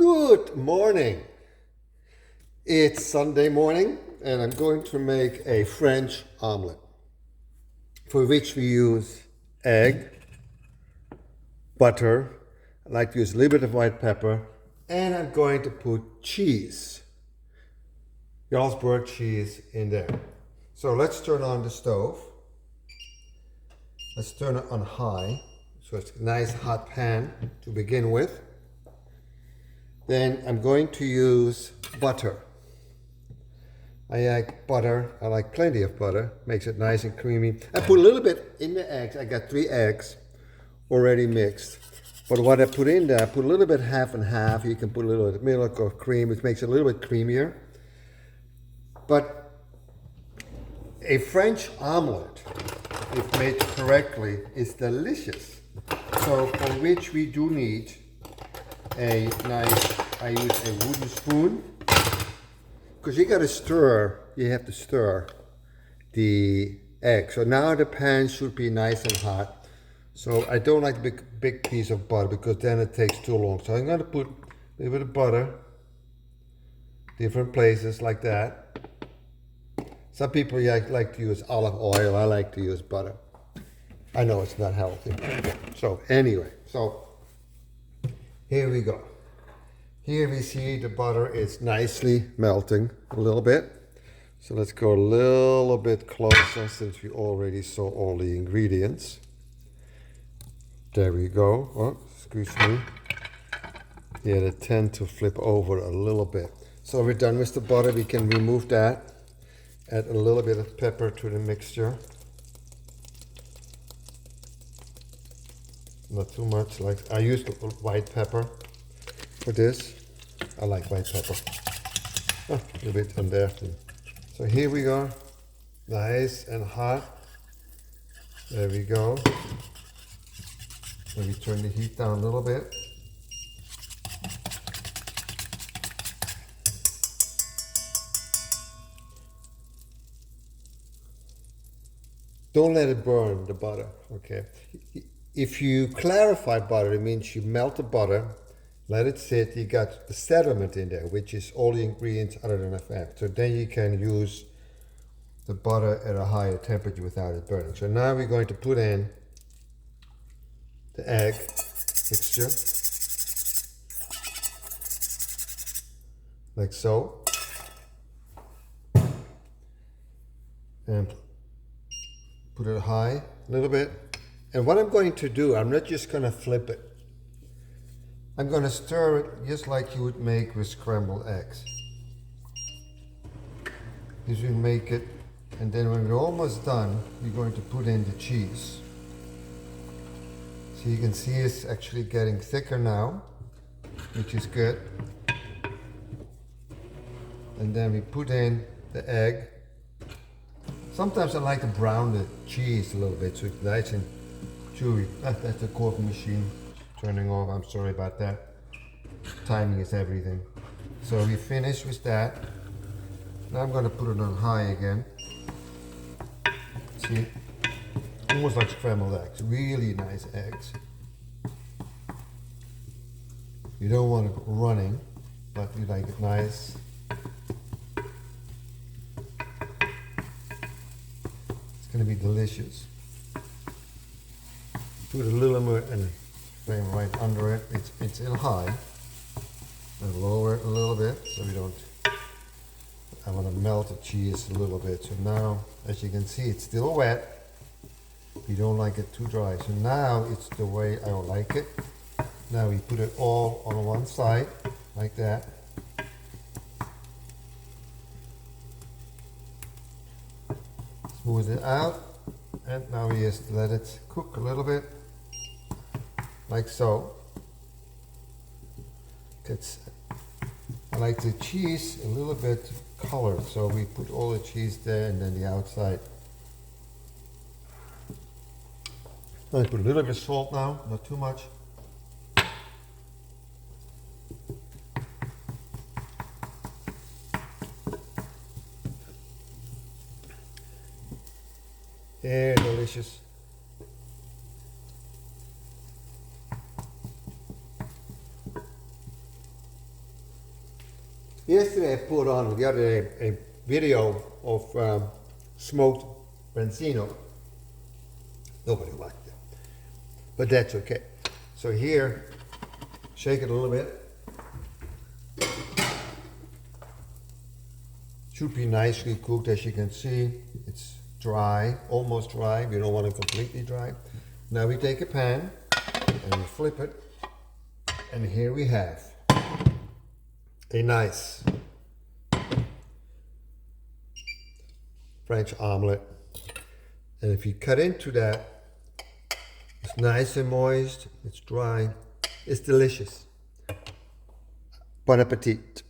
Good morning. It's Sunday morning and I'm going to make a French omelette for which we use egg, butter, I like to use a little bit of white pepper, and I'm going to put cheese, Jarlsberg cheese in there. So let's turn on the stove. Let's turn it on high so it's a nice hot pan to begin with. Then I'm going to use butter. I like butter, I like plenty of butter, makes it nice and creamy. I put a little bit in the eggs, I got 3 eggs already mixed. But what I put in there, I put a little bit half and half. You can put a little bit of milk or cream, which makes it a little bit creamier. But a French omelette, if made correctly, is delicious. So for which we do need a nice, I use a wooden spoon, because you gotta stir, you have to stir the egg. So now the pan should be nice and hot. So I don't like big piece of butter because then it takes too long. So I'm gonna put a little bit of butter, different places like that. Some people like to use olive oil, I like to use butter. I know it's not healthy. So anyway, so here we go. Here we see the butter is nicely melting a little bit. So let's go a little bit closer since we already saw all the ingredients. There we go. Oh, excuse me. Yeah, they tend to flip over a little bit. So we're done with the butter. We can remove that. Add a little bit of pepper to the mixture. Not too much. Like I used white pepper for this. I like white pepper. Oh, a little bit on there. So here we go. Nice and hot. There we go. Maybe turn the heat down a little bit. Don't let it burn the butter, okay? If you clarify butter, it means you melt the butter, let it sit, you got the sediment in there, which is all the ingredients other than the fat. So then you can use the butter at a higher temperature without it burning. So now we're going to put in the egg mixture, like so. And put it high a little bit. And what I'm going to do, I'm not just going to flip it. I'm going to stir it just like you would make with scrambled eggs. This will make it, and then when we're almost done, we're going to put in the cheese. So you can see it's actually getting thicker now, which is good. And then we put in the egg. Sometimes I like to brown the cheese a little bit so it's nice and chewy. That's the coffee machine turning off. I'm sorry about that. Timing is everything. So we finished with that. Now I'm going to put it on high again. See? Almost like scrambled eggs. Really nice eggs. You don't want it running, but you like it nice. It's going to be delicious. Put a little more and flame right under it. It's in high. And lower it a little bit so we don't. I want to melt the cheese a little bit. So now, as you can see, it's still wet. You don't like it too dry. So now it's the way I like it. Now we put it all on one side, like that. Smooth it out. And now we just let it cook a little bit. Like so. I like the cheese a little bit colored, so we put all the cheese there and then the outside. I put a little bit of salt now, not too much. Yeah, delicious. Yesterday I put on, the other day, a video of smoked branzino. Nobody liked it, but that's okay. So here, shake it a little bit. Should be nicely cooked, as you can see. It's dry, almost dry. We don't want it completely dry. Now we take a pan and we flip it, and here we have a nice French omelet. And if you cut into that, it's nice and moist, it's dry, it's delicious. Bon appetit.